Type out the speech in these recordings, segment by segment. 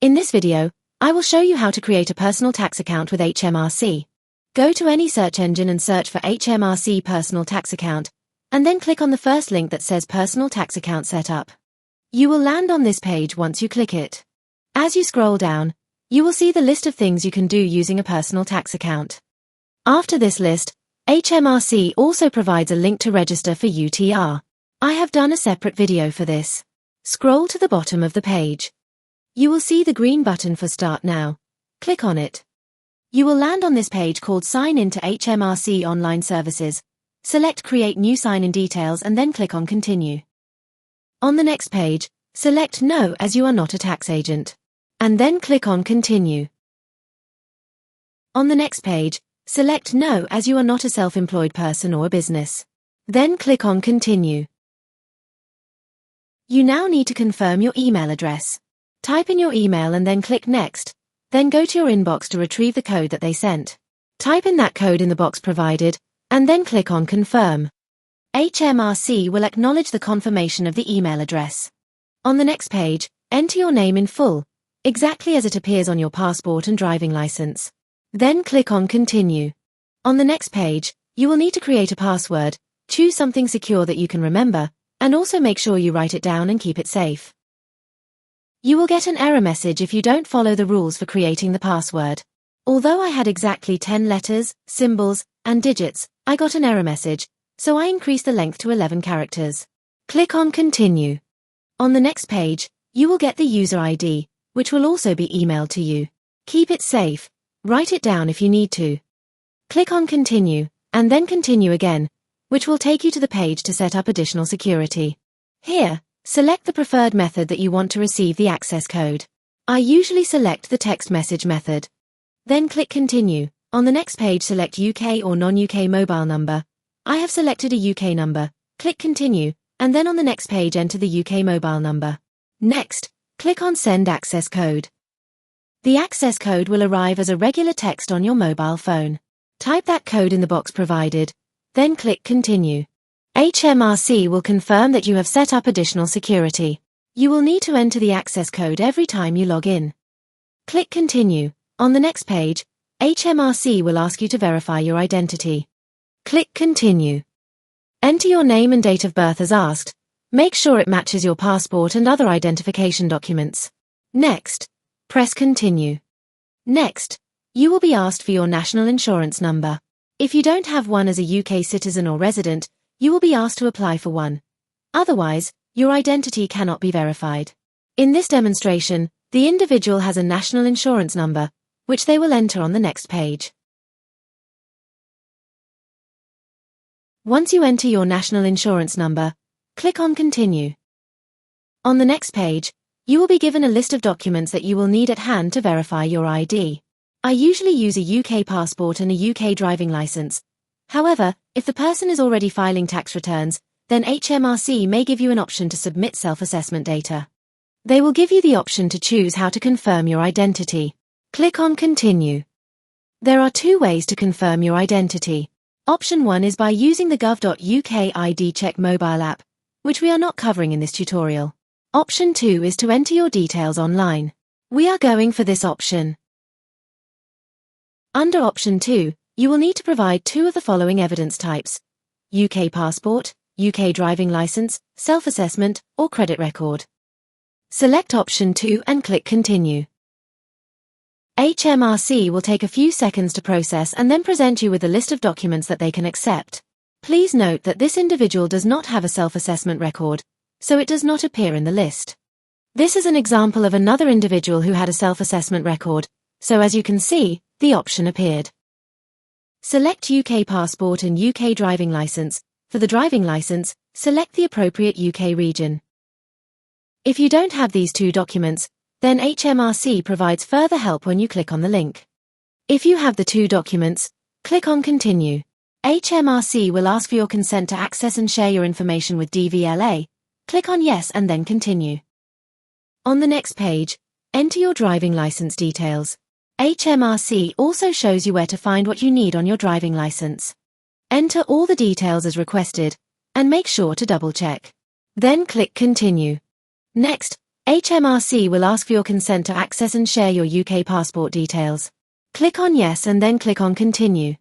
In this video, I will show you how to create a personal tax account with HMRC. Go to any search engine and search for HMRC Personal Tax Account, and then click on the first link that says Personal Tax Account Setup. You will land on this page once you click it. As you scroll down, you will see the list of things you can do using a personal tax account. After this list, HMRC also provides a link to register for UTR. I have done a separate video for this. Scroll to the bottom of the page. You will see the green button for Start Now. Click on it. You will land on this page called Sign in to HMRC Online Services. Select Create New Sign-in Details and then click on Continue. On the next page, select No as you are not a tax agent. And then click on Continue. On the next page, select No as you are not a self-employed person or a business. Then click on Continue. You now need to confirm your email address. Type in your email and then click Next. Then go to your inbox to retrieve the code that they sent. Type in that code in the box provided, and then click on Confirm. HMRC will acknowledge the confirmation of the email address. On the next page, enter your name in full, exactly as it appears on your passport and driving license. Then click on Continue. On the next page, you will need to create a password, choose something secure that you can remember, and also make sure you write it down and keep it safe. You will get an error message if you don't follow the rules for creating the password. Although I had exactly 10 letters, symbols, and digits, I got an error message, so I increased the length to 11 characters. Click on Continue. On the next page, you will get the user ID, which will also be emailed to you. Keep it safe. Write it down if you need to. Click on Continue, and then Continue again, which will take you to the page to set up additional security. Here, select the preferred method that you want to receive the access code. I usually select the text message method. Then click Continue. On the next page, select UK or non-UK mobile number. I have selected a UK number. Click Continue, and then on the next page enter the UK mobile number. Next, click on Send Access Code. The access code will arrive as a regular text on your mobile phone. Type that code in the box provided, then click Continue. HMRC will confirm that you have set up additional security. You will need to enter the access code every time you log in. Click Continue. On the next page, HMRC will ask you to verify your identity. Click Continue. Enter your name and date of birth as asked. Make sure it matches your passport and other identification documents. Next, press Continue. Next, you will be asked for your national insurance number. If you don't have one as a UK citizen or resident, you will be asked to apply for one. Otherwise, your identity cannot be verified. In this demonstration, the individual has a national insurance number, which they will enter on the next page. Once you enter your national insurance number, click on Continue. On the next page, you will be given a list of documents that you will need at hand to verify your ID. I usually use a UK passport and a UK driving license. However, if the person is already filing tax returns, then HMRC may give you an option to submit self-assessment data. They will give you the option to choose how to confirm your identity. Click on Continue. There are two ways to confirm your identity. Option 1 is by using the gov.uk ID Check mobile app, which we are not covering in this tutorial. Option 2 is to enter your details online. We are going for this option. Under Option 2, you will need to provide two of the following evidence types: UK passport, UK driving license, self-assessment, or credit record. Select Option 2 and click Continue. HMRC will take a few seconds to process and then present you with a list of documents that they can accept. Please note that this individual does not have a self-assessment record, so it does not appear in the list. This is an example of another individual who had a self-assessment record, so as you can see, the option appeared. Select UK passport and UK driving license. For the driving license, select the appropriate UK region. If you don't have these two documents, then HMRC provides further help when you click on the link. If you have the two documents, click on Continue. HMRC will ask for your consent to access and share your information with DVLA. Click on Yes and then Continue. On the next page, enter your driving license details. HMRC also shows you where to find what you need on your driving license. Enter all the details as requested, and make sure to double-check. Then click Continue. Next, HMRC will ask for your consent to access and share your UK passport details. Click on Yes and then click on Continue.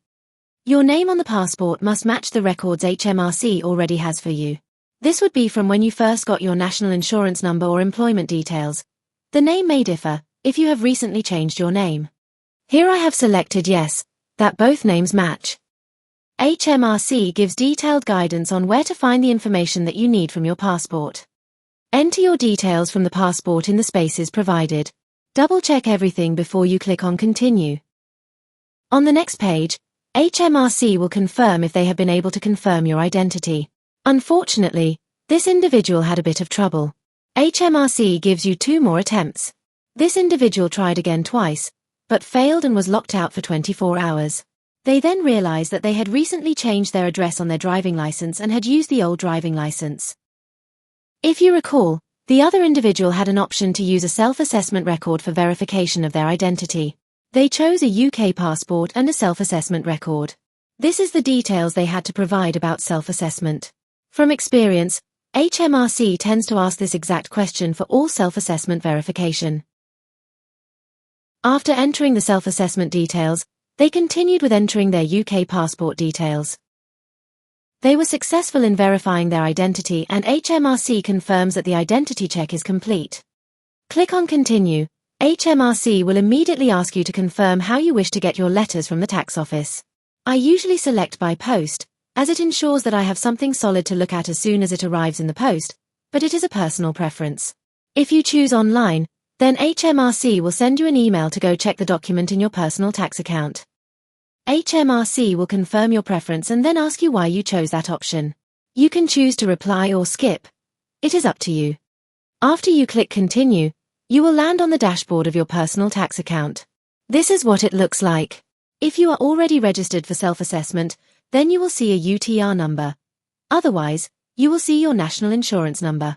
Your name on the passport must match the records HMRC already has for you. This would be from when you first got your national insurance number or employment details. The name may differ if you have recently changed your name. Here I have selected Yes, that both names match. HMRC gives detailed guidance on where to find the information that you need from your passport. Enter your details from the passport in the spaces provided. Double-check everything before you click on Continue. On the next page, HMRC will confirm if they have been able to confirm your identity. Unfortunately, this individual had a bit of trouble. HMRC gives you 2 more attempts. This individual tried again twice, but failed and was locked out for 24 hours. They then realized that they had recently changed their address on their driving license and had used the old driving license. If you recall, the other individual had an option to use a self-assessment record for verification of their identity. They chose a UK passport and a self-assessment record. This is the details they had to provide about self-assessment. From experience, HMRC tends to ask this exact question for all self-assessment verification. After entering the self-assessment details, they continued with entering their UK passport details. They were successful in verifying their identity and HMRC confirms that the identity check is complete. Click on Continue. HMRC will immediately ask you to confirm how you wish to get your letters from the tax office. I usually select by post, as it ensures that I have something solid to look at as soon as it arrives in the post, but it is a personal preference. If you choose online, then HMRC will send you an email to go check the document in your personal tax account. HMRC will confirm your preference and then ask you why you chose that option. You can choose to reply or skip. It is up to you. After you click Continue, you will land on the dashboard of your personal tax account. This is what it looks like. If you are already registered for self-assessment, then you will see a UTR number. Otherwise, you will see your national insurance number.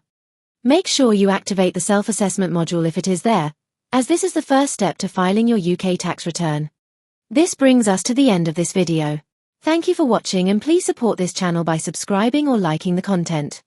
Make sure you activate the self-assessment module if it is there, as this is the first step to filing your UK tax return. This brings us to the end of this video. Thank you for watching and please support this channel by subscribing or liking the content.